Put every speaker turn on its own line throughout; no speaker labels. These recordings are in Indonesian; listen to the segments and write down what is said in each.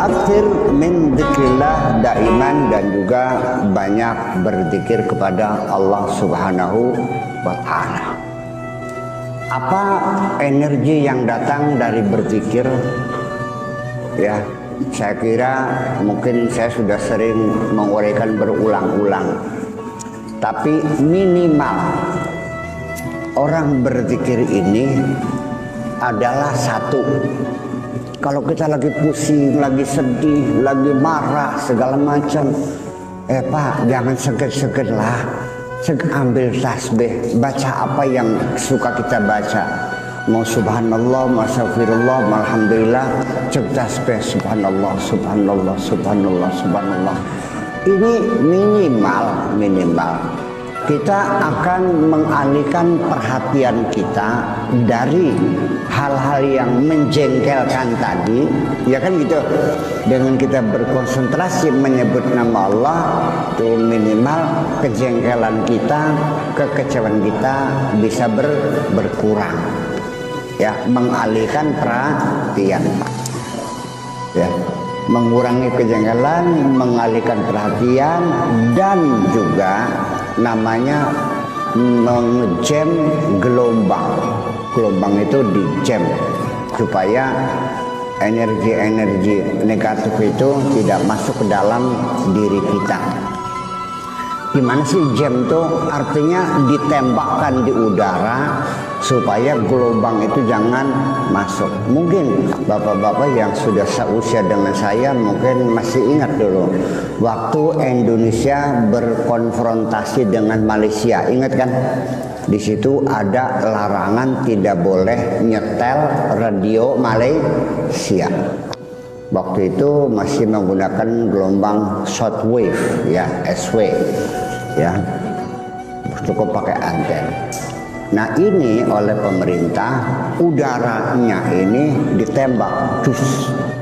akthir min dzikrillah daiman, dan juga banyak berzikir kepada Allah Subhanahu wa taala. Apa energi yang datang dari berzikir? Ya, saya kira mungkin saya sudah sering menguraikan berulang-ulang, tapi minimal orang berzikir ini adalah satu. Kalau kita lagi pusing, lagi sedih, lagi marah, segala macam, Pak, jangan segan-segan lah. Ambil tasbih, baca apa yang suka kita baca. Mau subhanallah, mau astagfirullah, mau alhamdulillah, cek tasbih subhanallah, subhanallah, subhanallah, subhanallah. Ini minimal. Kita akan mengalihkan perhatian kita dari hal-hal yang menjengkelkan tadi, ya kan gitu. Dengan kita berkonsentrasi menyebut nama Allah, itu minimal kejengkelan kita, kekecewaan kita bisa berkurang. Ya, mengalihkan perhatian. Ya, mengurangi kejengkelan, mengalihkan perhatian, dan juga namanya mengejam gelombang. Gelombang itu dijam supaya energi-energi negatif itu tidak masuk ke dalam diri kita. Gimana sih jam itu? Artinya ditembakkan di udara supaya gelombang itu jangan masuk. Mungkin bapak-bapak yang sudah seusia dengan saya mungkin masih ingat dulu waktu Indonesia berkonfrontasi dengan Malaysia, ingat kan? Di situ ada larangan tidak boleh nyetel radio Malaysia. Waktu itu masih menggunakan gelombang shortwave, ya, SW, ya, cukup pakai anten. Nah, ini oleh pemerintah udaranya ini ditembak,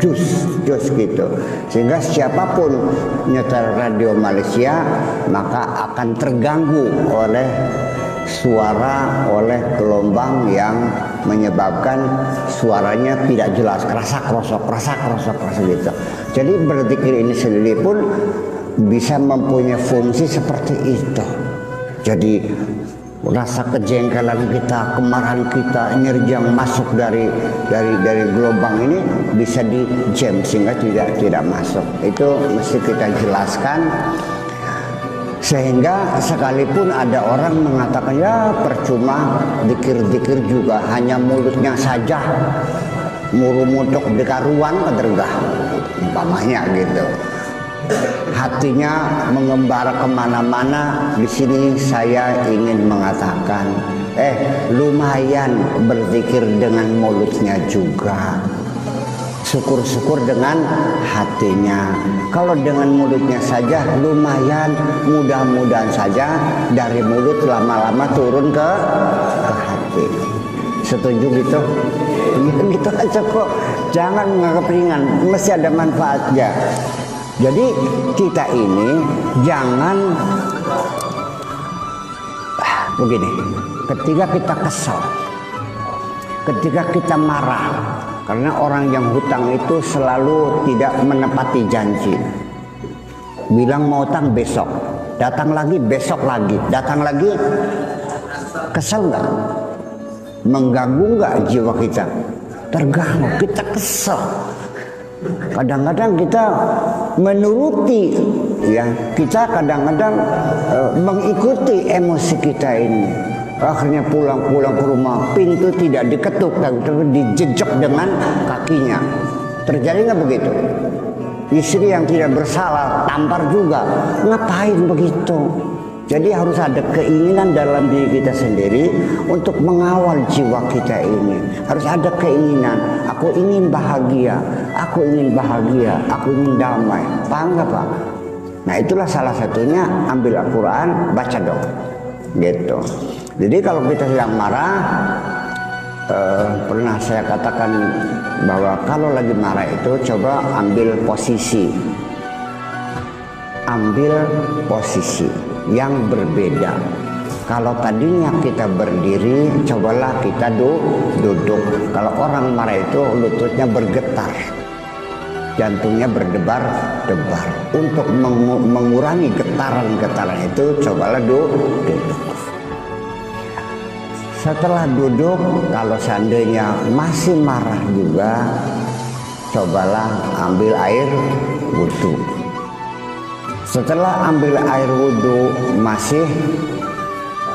jus gitu, sehingga siapapun nyetel radio Malaysia maka akan terganggu oleh suara, oleh gelombang yang menyebabkan suaranya tidak jelas, kerasak-kerosok gitu. Jadi berzikir ini sendiri pun bisa mempunyai fungsi seperti itu. Jadi rasa kejengkelan kita, kemarahan kita, energi yang masuk dari gelombang ini bisa dijam sehingga tidak masuk. Itu mesti kita jelaskan. Sehingga sekalipun ada orang mengatakan ya percuma dikir-dikir juga, hanya mulutnya saja murumutuk dekaruan kedergah umpamanya gitu, hatinya mengembara kemana-mana. Di sini saya ingin mengatakan lumayan berzikir dengan mulutnya juga, syukur-syukur dengan hatinya. Kalau dengan mulutnya saja lumayan, mudah-mudahan saja dari mulut lama-lama turun ke hati. Setuju gitu? Gitu aja kok. Jangan menganggap ringan, mesti ada manfaatnya. Jadi kita ini jangan begini. Ketika kita kesal, ketika kita marah, karena orang yang hutang itu selalu tidak menepati janji. Bilang mau utang besok, datang lagi besok lagi, datang lagi. Kesel nggak? Mengganggu nggak jiwa kita? Terganggu, kita kesel. Kadang-kadang kita menuruti, ya, kita kadang-kadang mengikuti emosi kita ini. Akhirnya pulang ke rumah, pintu tidak diketuk, tapi dijejak dengan kakinya. Terjadi nggak begitu? Istri yang tidak bersalah tampar juga. Ngapain begitu? Jadi harus ada keinginan dalam diri kita sendiri untuk mengawal jiwa kita ini. Harus ada keinginan. Aku ingin bahagia, aku ingin bahagia, aku ingin damai. Paham nggak Pak? Nah itulah salah satunya, ambil Al-Quran, baca dong. Gitu. Jadi kalau kita sedang marah, pernah saya katakan bahwa kalau lagi marah itu coba ambil posisi yang berbeda. Kalau tadinya kita berdiri, cobalah kita duduk. Kalau orang marah itu lututnya bergetar. jantungnya berdebar-debar. Untuk mengurangi getaran-getaran itu, cobalah duduk. Setelah duduk, kalau seandainya masih marah juga, cobalah ambil air wudhu. Setelah ambil air wudhu masih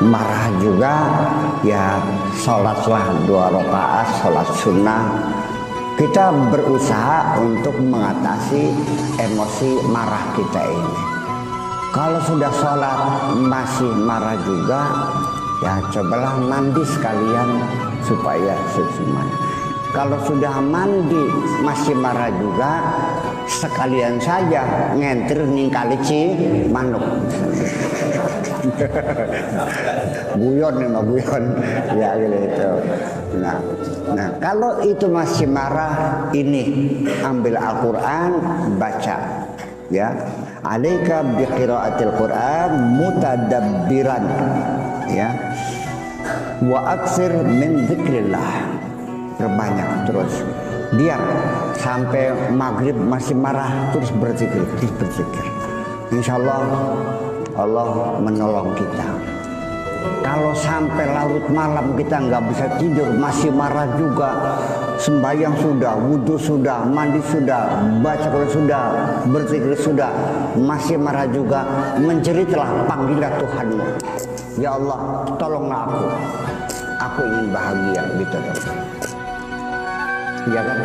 marah juga, ya sholatlah 2 rakaat, sholat sunnah. Kita berusaha untuk mengatasi emosi marah kita ini. Kalau sudah sholat masih marah juga, ya cobalah mandi sekalian supaya semuanya. Kalau sudah mandi masih marah juga, sekalian saja ngentir ningkali manuk. Guyon ya gitu. Nah kalau itu masih marah, ini ambil Al-Quran, baca ya. Alaika biqiraatil Quran mutadabbiran ya. Wa aksir min dzikrillah. Perbanyak terus, biar sampai maghrib masih marah, terus berzikir. Insya Allah Allah menolong kita. Kalau sampai larut malam kita nggak bisa tidur, masih marah juga, sembahyang sudah, wudhu sudah, mandi sudah, baca Quran sudah, berzikir sudah, masih marah juga, menjeritlah, panggillah Tuhanmu. Ya Allah, tolonglah aku ingin bahagia, gitu dong. Iya kan?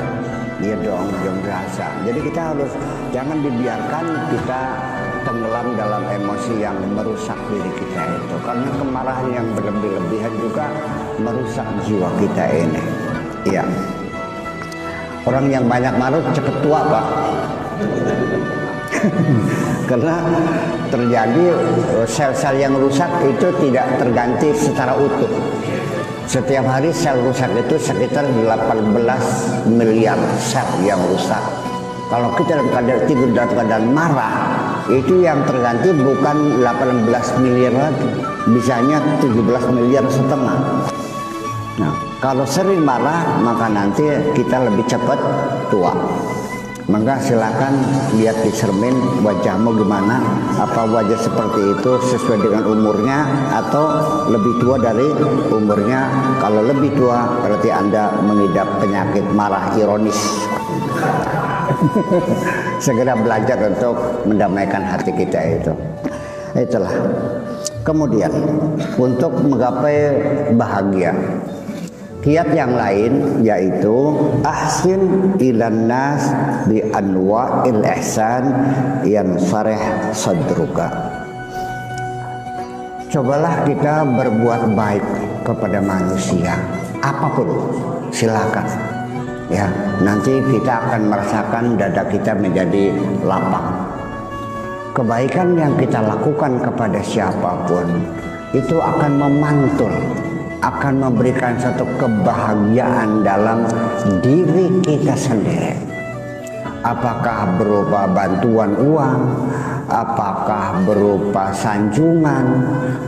Iya dong, jangan berasa. Jadi kita harus jangan dibiarkan kita tenggelam dalam emosi yang merusak diri kita itu. Karena kemarahan yang berlebih-lebihan juga merusak jiwa kita ini. Iya. Orang yang banyak marah cepat tua, Pak. Karena terjadi sel-sel yang rusak itu tidak terganti secara utuh. Setiap hari sel rusak itu sekitar 18 miliar sel yang rusak. Kalau kita dalam keadaan tidur dalam keadaan marah, itu yang terganti bukan 18 miliar lagi, bisanya 17 miliar setengah. Nah, kalau sering marah, maka nanti kita lebih cepat tua. Maka silakan lihat di cermin wajahmu gimana, apa wajah seperti itu sesuai dengan umurnya atau lebih tua dari umurnya. Kalau lebih tua berarti Anda mengidap penyakit marah ironis. Segera belajar untuk mendamaikan hati kita itu. Itulah. Kemudian untuk menggapai bahagia, kiat yang lain yaitu ahsin ilan nas bi anwa'il ihsan yang sareh sadruka. Cobalah kita berbuat baik kepada manusia, apapun silakan ya. Nanti kita akan merasakan dada kita menjadi lapang. Kebaikan yang kita lakukan kepada siapapun itu akan memantul, akan memberikan satu kebahagiaan dalam diri kita sendiri. Apakah berupa bantuan uang, apakah berupa sanjungan,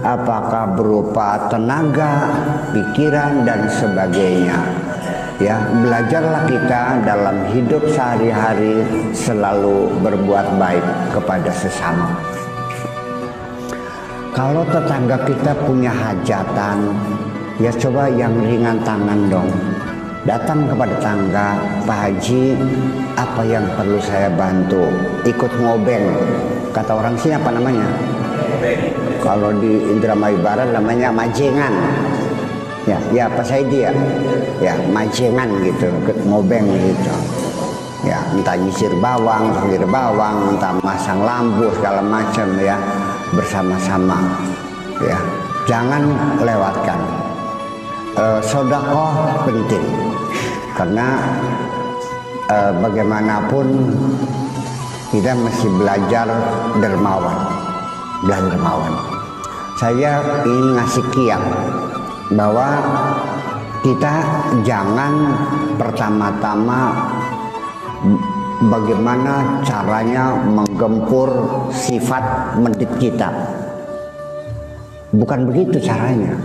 apakah berupa tenaga, pikiran dan sebagainya. Ya, belajarlah kita dalam hidup sehari-hari selalu berbuat baik kepada sesama. Kalau tetangga kita punya hajatan, ya coba yang ringan tangan dong. Datang kepada tetangga, Pak Haji, apa yang perlu saya bantu? Ikut ngobeng. Kata orang sini apa namanya? Kalau di Indramayu Barat namanya majengan. Ya apa saya dia? Ya majengan gitu, ikut ngobeng gitu. Ya entah nyisir bawang, entah masang lampu segala macam ya, bersama-sama. Ya jangan lewatkan. Sedekah penting karena bagaimanapun kita mesti belajar dermawan. Saya ingin ngasih kiat bahwa kita jangan pertama-tama bagaimana caranya menggempur sifat medit kita. Bukan begitu caranya.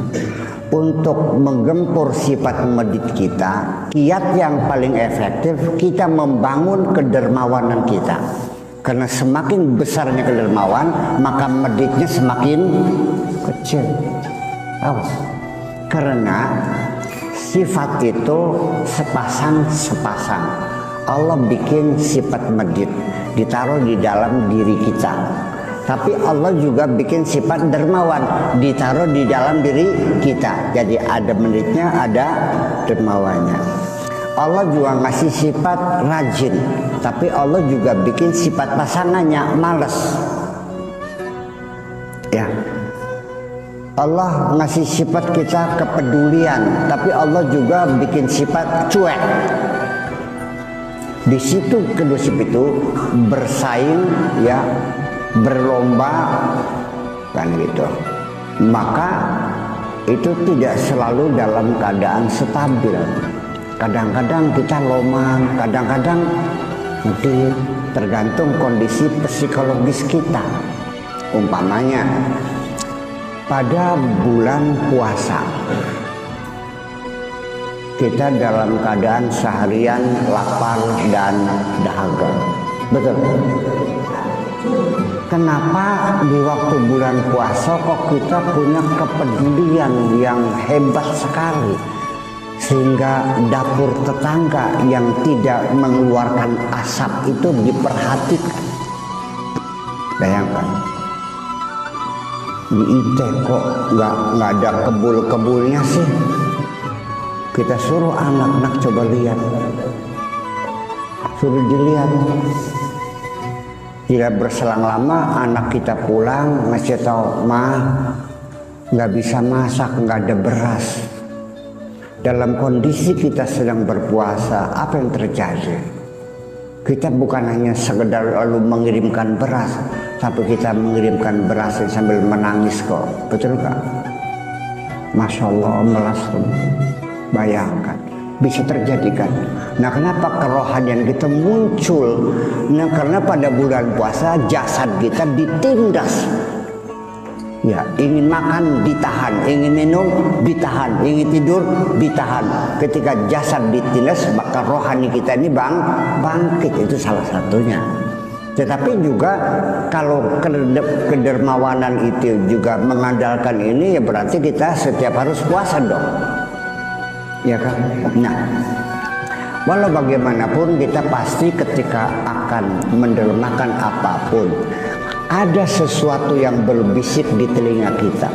untuk menggempur sifat medit kita, kiat yang paling efektif kita membangun kedermawanan kita. Karena semakin besarnya kedermawan, maka meditnya semakin kecil. Awas. Karena sifat itu sepasang-sepasang. Allah bikin sifat medit ditaruh di dalam diri kita. Tapi Allah juga bikin sifat dermawan ditaruh di dalam diri kita. Jadi ada meditnya, ada dermawannya. Allah juga ngasih sifat rajin, tapi Allah juga bikin sifat pasangannya malas. Ya. Allah ngasih sifat kita kepedulian, tapi Allah juga bikin sifat cuek. Di situ kedua sifat itu bersaing, ya, berlomba, kan gitu. Maka itu tidak selalu dalam keadaan stabil. Kadang-kadang kita lomang, kadang-kadang medit, tergantung kondisi psikologis kita. Umpamanya pada bulan puasa kita dalam keadaan seharian lapar dan dahaga, betul? Kenapa di waktu bulan puasa kok kita punya kepedulian yang hebat sekali, sehingga dapur tetangga yang tidak mengeluarkan asap itu diperhatikan? Bayangkan, di IT kok nggak ada kebul-kebulnya sih. Kita suruh anak-anak coba lihat, suruh dilihat. Tidak berselang lama anak kita pulang ngasih tahu, "Ma, nggak bisa masak, nggak ada beras." Dalam kondisi kita sedang berpuasa, apa yang terjadi? Kita bukan hanya sekedar lalu mengirimkan beras, tapi kita mengirimkan beras sambil menangis kok, betul nggak? Masya Allah, melas. Bayangkan, bisa terjadi kan? Nah, kenapa kerohanian kita muncul? Nah, karena pada bulan puasa jasad kita ditindas. Ya, ingin makan ditahan, ingin minum ditahan, ingin tidur ditahan. Ketika jasad ditindas, maka rohani kita ini bangkit. Itu salah satunya. Tetapi juga kalau kedermawanan itu juga mengandalkan ini, ya berarti kita setiap harus puasa dong. Ya kan? Nah, walau bagaimanapun kita pasti ketika akan mendermakan apapun, ada sesuatu yang berbisik di telinga kita,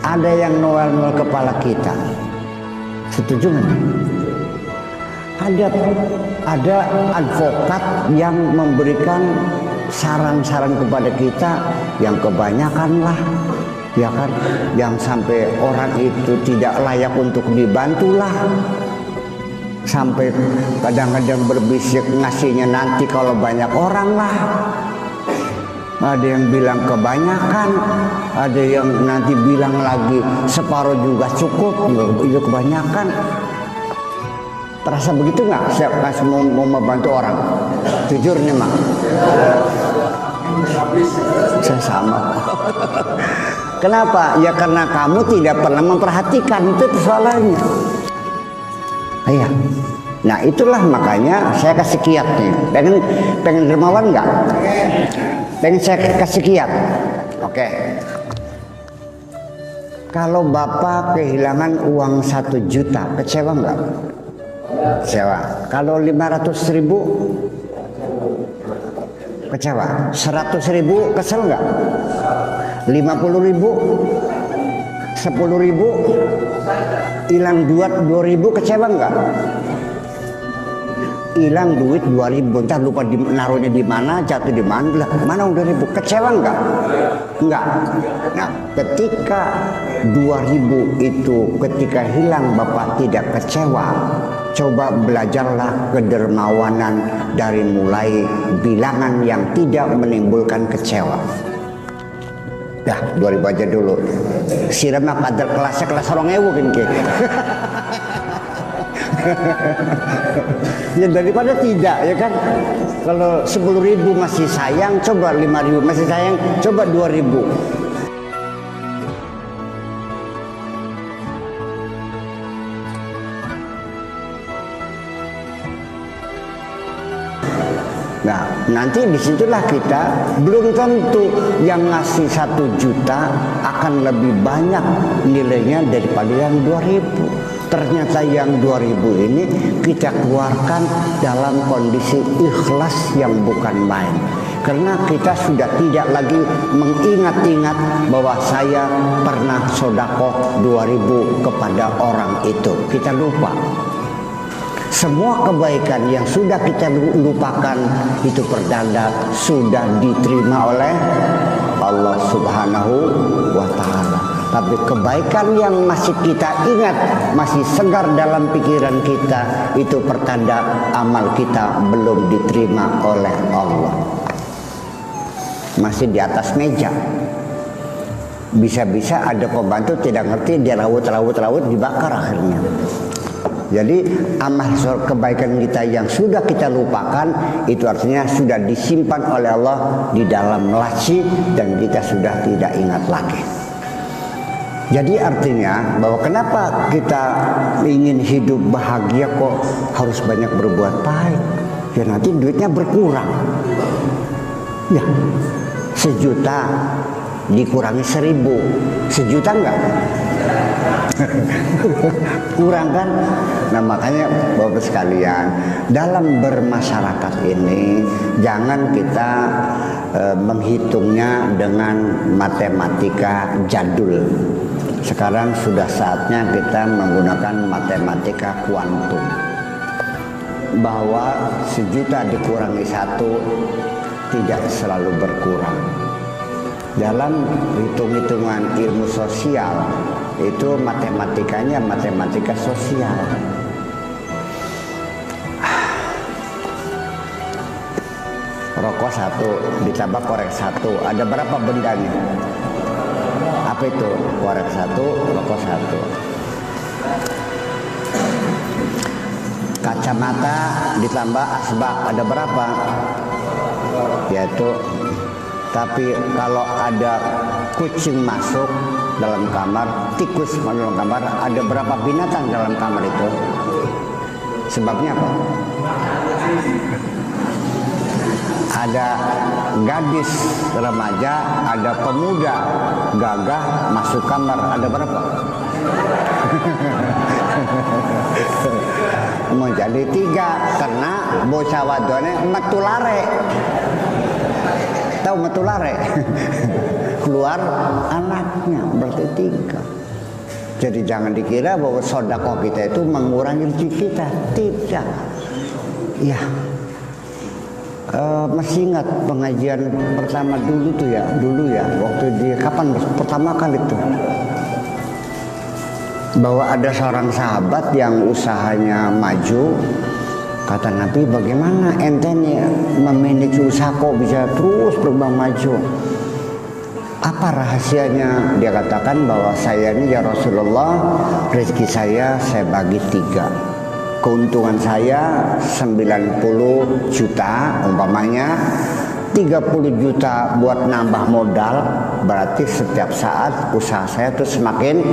ada yang noel-noel kepala kita. Setuju nggak? Ada advokat yang memberikan saran-saran kepada kita yang kebanyakan lah, ya kan, yang sampai orang itu tidak layak untuk dibantulah, sampai kadang-kadang berbisik ngasihnya nanti kalau banyak orang lah. Ada yang bilang kebanyakan, ada yang nanti bilang lagi separuh juga cukup, itu kebanyakan. Terasa begitu nggak? Siap kasih mau membantu orang? Jujur nih mak, saya sama. Kenapa? Ya karena kamu tidak pernah memperhatikan, itu persoalannya. Iya. Nah itulah makanya saya kasih kiat nih. Pengen dermawan nggak? Pengen saya kasih kiat. Oke. Kalau bapak kehilangan uang 1 juta, kecewa nggak? Kecewa. Kalau 500.000, kecewa. 100.000, kesel nggak? 50.000, 10.000, hilang duit 2.000, kecewa nggak? Hilang duit 2.000, entah lupa naruhnya di mana, jatuh di mana, lah mana 2.000, kecewa nggak? Nggak. Nah, ketika 2.000 itu ketika hilang bapak tidak kecewa, coba belajarlah kedermawanan dari mulai bilangan yang tidak menimbulkan kecewa. Dah 2.000 aja dulu. Sirama kadar kelasnya kelas 2.000 kan ke. Ya daripada tidak, ya kan. Kalau 10.000 masih sayang, coba 5.000 masih sayang, coba 2.000. Nah, nanti disitulah kita belum tentu yang ngasih 1 juta akan lebih banyak nilainya daripada yang 2.000. Ternyata yang 2.000 ini kita keluarkan dalam kondisi ikhlas yang bukan main. Karena kita sudah tidak lagi mengingat-ingat bahwa saya pernah sodakoh 2.000 kepada orang itu. Kita lupa. Semua kebaikan yang sudah kita lupakan itu pertanda sudah diterima oleh Allah Subhanahu wa Ta'ala. Tapi kebaikan yang masih kita ingat, masih segar dalam pikiran kita, itu pertanda amal kita belum diterima oleh Allah. Masih di atas meja. Bisa-bisa ada pembantu tidak ngerti, dia rawut dibakar akhirnya. Jadi amal kebaikan kita yang sudah kita lupakan itu artinya sudah disimpan oleh Allah di dalam laci dan kita sudah tidak ingat lagi. Jadi artinya bahwa kenapa kita ingin hidup bahagia kok harus banyak berbuat baik? Ya nanti duitnya berkurang. Ya, 1 juta dikurangi 1.000, 1 juta enggak? Kurang kan? Nah makanya Bapak sekalian, dalam bermasyarakat ini jangan kita menghitungnya dengan matematika jadul. Sekarang sudah saatnya kita menggunakan matematika kuantum, bahwa 1 juta dikurangi 1 tidak selalu berkurang. Dalam hitung-hitungan ilmu sosial itu matematikanya matematika sosial. Rokok 1 ditambah korek 1, ada berapa bendanya? Apa itu? Korek 1, rokok 1. Kacamata ditambah asbak, ada berapa? Yaitu, tapi kalau ada kucing masuk dalam kamar, tikus masuk dalam kamar, ada berapa binatang dalam kamar itu? Sebabnya apa? Ada gadis remaja, ada pemuda gagah masuk kamar, ada berapa? Mau jadi 3 karena bocah wadone metu lare. Tahu metu lare? Keluar anaknya, berarti 3. Jadi jangan dikira bahwa sedekah kita itu mengurangi rezeki kita, tidak. Ya. Masih ingat pengajian pertama dulu ya, waktu di kapan pertama kali itu, bahwa ada seorang sahabat yang usahanya maju. Kata Nabi, bagaimana ente nih memanage usaha kok bisa terus berkembang maju? Apa rahasianya? Dia katakan bahwa saya ini ya Rasulullah, rezeki saya bagi 3. Keuntungan saya 90 juta umpamanya, 30 juta buat nambah modal, berarti setiap saat usaha saya tuh semakin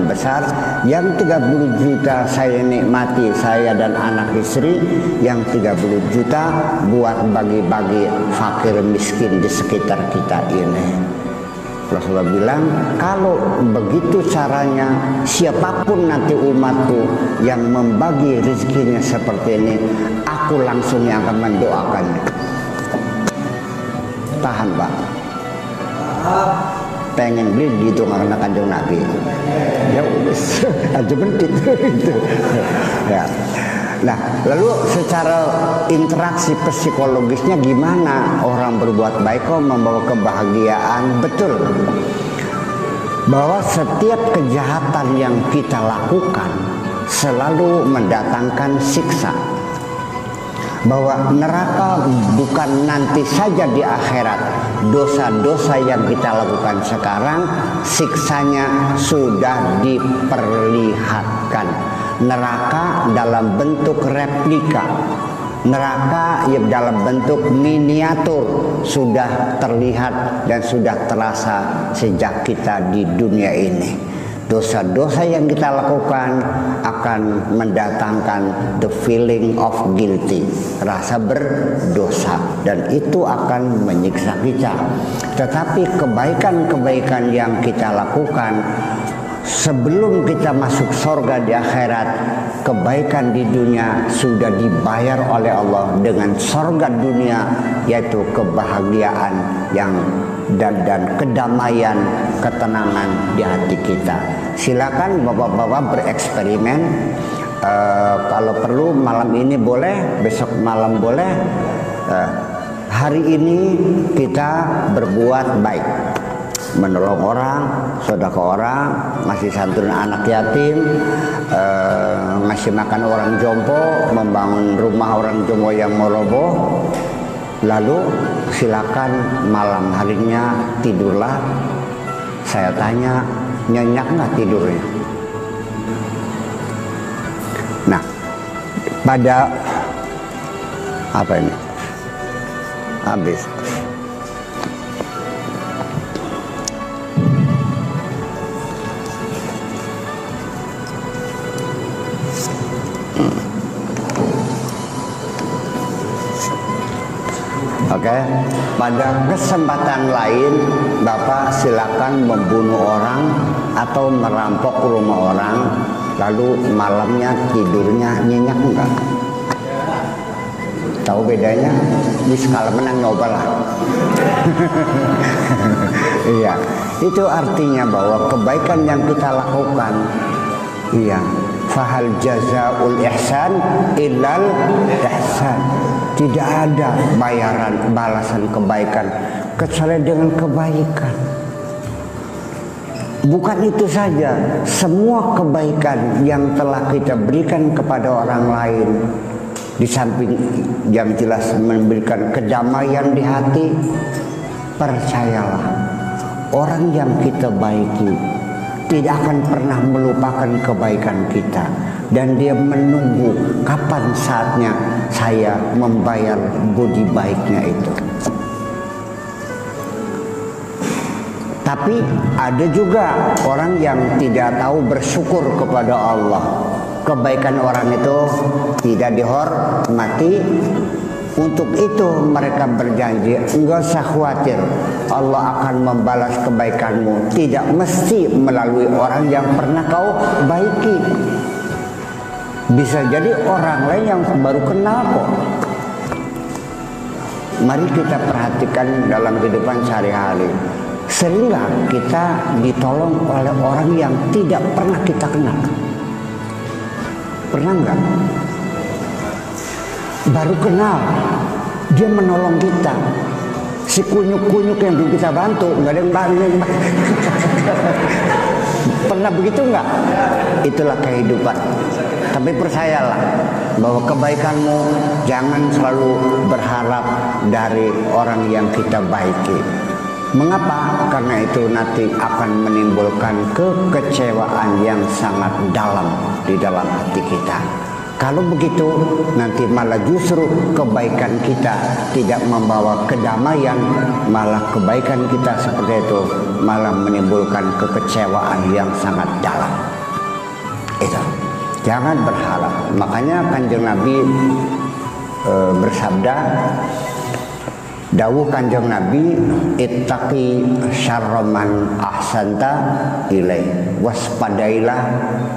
besar. Yang 30 juta saya nikmati, saya dan anak istri, yang 30 juta buat bagi-bagi fakir miskin di sekitar kita ini. Rasulullah bilang, kalau begitu caranya, siapapun nanti umatku yang membagi rezekinya seperti ini, aku langsung yang akan mendoakannya. Tahan Pak, pengen beli gitu karena Kanjeng Nabi. Ya wis, aja bentit gitu. Ya. Nah, lalu secara interaksi psikologisnya gimana orang berbuat baik kok membawa kebahagiaan? Betul, bahwa setiap kejahatan yang kita lakukan selalu mendatangkan siksa. Bahwa neraka bukan nanti saja di akhirat. Dosa-dosa yang kita lakukan sekarang, siksanya sudah diperlihatkan. Neraka dalam bentuk replika, neraka yang dalam bentuk miniatur sudah terlihat dan sudah terasa sejak kita di dunia ini. Dosa-dosa yang kita lakukan akan akan mendatangkan the feeling of guilty, rasa berdosa, dan itu akan menyiksa kita. Tetapi kebaikan-kebaikan yang kita lakukan sebelum kita masuk surga di akhirat, kebaikan di dunia sudah dibayar oleh Allah dengan surga dunia, yaitu kebahagiaan yang dan kedamaian, ketenangan di hati kita. Silakan bapak-bapak bereksperimen. Kalau perlu malam ini boleh, besok malam boleh. Hari ini kita berbuat baik, menolong orang, sedekah orang, ngasih santunan anak yatim, ngasih makan orang jompo, membangun rumah orang jompo yang mau roboh. Lalu silakan malam harinya tidurlah. Saya tanya, nyenyak nggak tidurnya? Nah, pada apa ini? Habis. Oke, pada kesempatan lain Bapak silakan membunuh orang atau merampok rumah orang, lalu malamnya tidurnya nyenyak enggak? Tahu bedanya? Di skala menang nyoba lah. Iya, itu artinya bahwa kebaikan yang kita lakukan, iya, fahal jazaul ihsan illal ihsan. Tidak ada bayaran balasan kebaikan kecuali dengan kebaikan. Bukan itu saja, semua kebaikan yang telah kita berikan kepada orang lain, di samping yang jelas memberikan kedamaian di hati, percayalah, orang yang kita baiki tidak akan pernah melupakan kebaikan kita, dan dia menunggu kapan saatnya saya membayar budi baiknya itu. Tapi ada juga orang yang tidak tahu bersyukur kepada Allah. Kebaikan orang itu tidak dihormati. Untuk itu mereka berjanji, enggak usah khawatir, Allah akan membalas kebaikanmu, tidak mesti melalui orang yang pernah kau baiki. Bisa jadi orang lain yang baru kenal kok. Mari kita perhatikan dalam kehidupan sehari-hari. Seringlah kita ditolong oleh orang yang tidak pernah kita kenal. Pernah enggak? Baru kenal, dia menolong kita. Si kunyuk-kunyuk yang kita bantu, nggak ada yang bantu. Pernah begitu nggak? Itulah kehidupan. Tapi percayalah bahwa kebaikanmu jangan selalu berharap dari orang yang kita baiki. Mengapa? Karena itu nanti akan menimbulkan kekecewaan yang sangat dalam di dalam hati kita. Kalau begitu, nanti malah justru kebaikan kita tidak membawa kedamaian, malah kebaikan kita seperti itu malah menimbulkan kekecewaan yang sangat dalam. Itu, jangan berharap. Makanya Kanjeng Nabi bersabda, dawuh Kanjeng Nabi, ittaqi syarra man ahsanta ilaih, waspadailah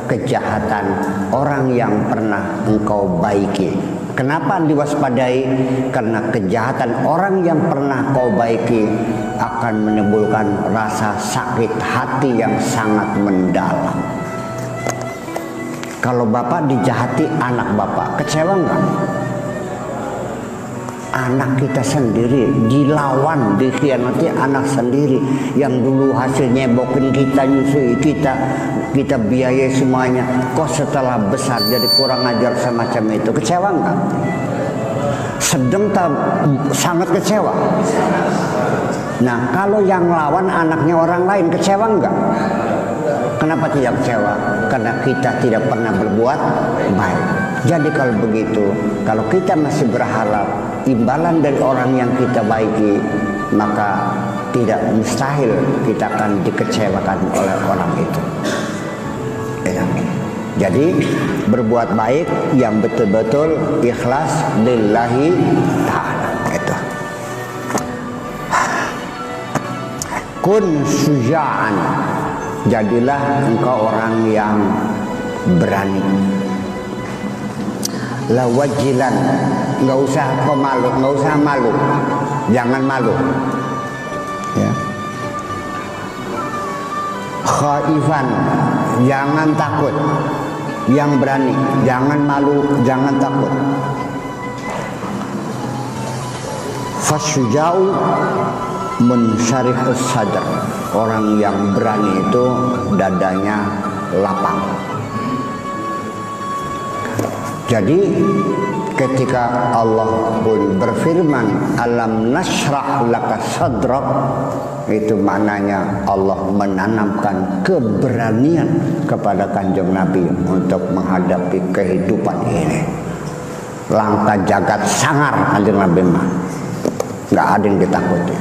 kejahatan orang yang pernah engkau baiki. Kenapa diwaspadai? Karena kejahatan orang yang pernah kau baiki akan menimbulkan rasa sakit hati yang sangat mendalam. Kalau bapak dijahati anak bapak, kecewa enggak? Anak kita sendiri dilawan, dikhianati anak sendiri yang dulu hasil nyebokin kita, nyusui kita, kita biayai semuanya, kok setelah besar jadi kurang ajar semacam itu, kecewa enggak? Sedang sangat kecewa. Nah, kalau yang lawan anaknya orang lain, kecewa enggak? Kenapa tidak kecewa? Karena kita tidak pernah berbuat baik. Jadi kalau begitu, kalau kita masih berharap imbalan dari orang yang kita baiki, maka tidak mustahil kita akan dikecewakan oleh orang itu. Ya. Jadi berbuat baik yang betul-betul ikhlas lillahi ta'ala. Itu. Kun syuja'an, jadilah engkau orang yang berani. La wajilan, nggak usah pemalu, nggak usah malu, jangan malu. Ya. Khaifan, jangan takut. Yang berani, jangan malu, jangan takut. Fasyuja'u munsyarihus sadr, orang yang berani itu dadanya lapang. Jadi ketika Allah pun berfirman alam nashrah laka sadrak, itu maknanya Allah menanamkan keberanian kepada Kanjeng Nabi untuk menghadapi kehidupan ini. Langkah jagat sangar Kanjeng Nabi mah, nggak ada yang ditakuti.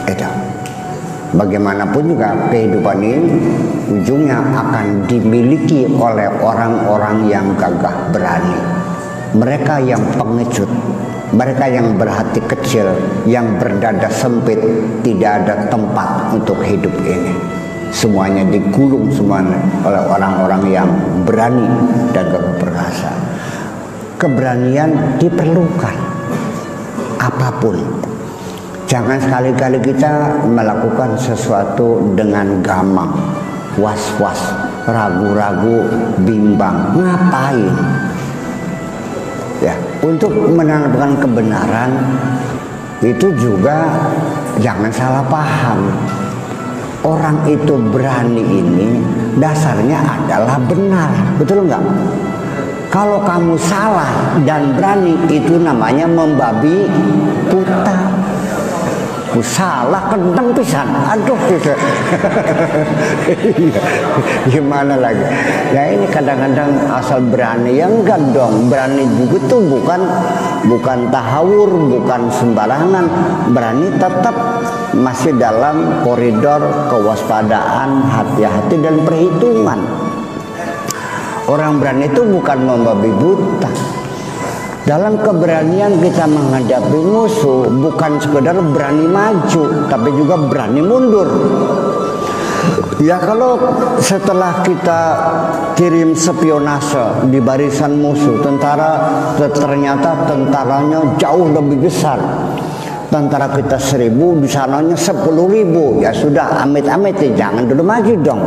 Itu. Bagaimanapun juga kehidupan ini ujungnya akan dimiliki oleh orang-orang yang gagah berani. Mereka yang pengecut, mereka yang berhati kecil, yang berdada sempit, tidak ada tempat untuk hidup ini. Semuanya digulung semuanya oleh orang-orang yang berani dan gagah perkasa. Keberanian diperlukan apapun. Jangan sekali-kali kita melakukan sesuatu dengan gamang, was-was, ragu-ragu, bimbang. Ngapain? Ya, untuk menanamkan kebenaran itu juga jangan salah paham. Orang itu berani ini dasarnya adalah benar, betul enggak? Kalau kamu salah dan berani itu namanya membabi buta. Salah kentang pisan, aduh gitu. Gimana lagi? Ya ini kadang-kadang asal berani, ya enggak dong. Berani juga tuh bukan tahawur, bukan sembarangan. Berani tetap masih dalam koridor kewaspadaan, hati-hati dan perhitungan. Orang berani itu bukan membabi buta. Dalam keberanian kita menghadapi musuh bukan sekedar berani maju, tapi juga berani mundur. Ya kalau setelah kita kirim spionase di barisan musuh, ternyata tentaranya jauh lebih besar. Tentara kita 1000, di sananya 10.000. Ya sudah, amit-amit ya, jangan dulu maju dong.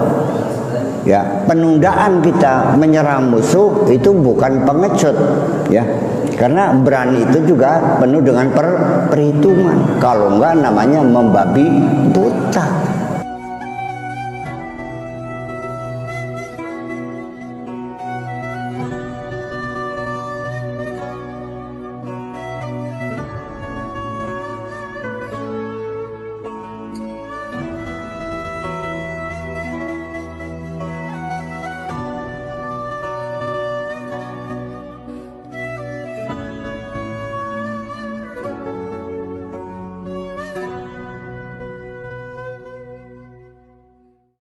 Ya, penundaan kita menyerang musuh itu bukan pengecut, ya. Karena berani itu juga penuh dengan perhitungan. Kalau enggak namanya membabi buta.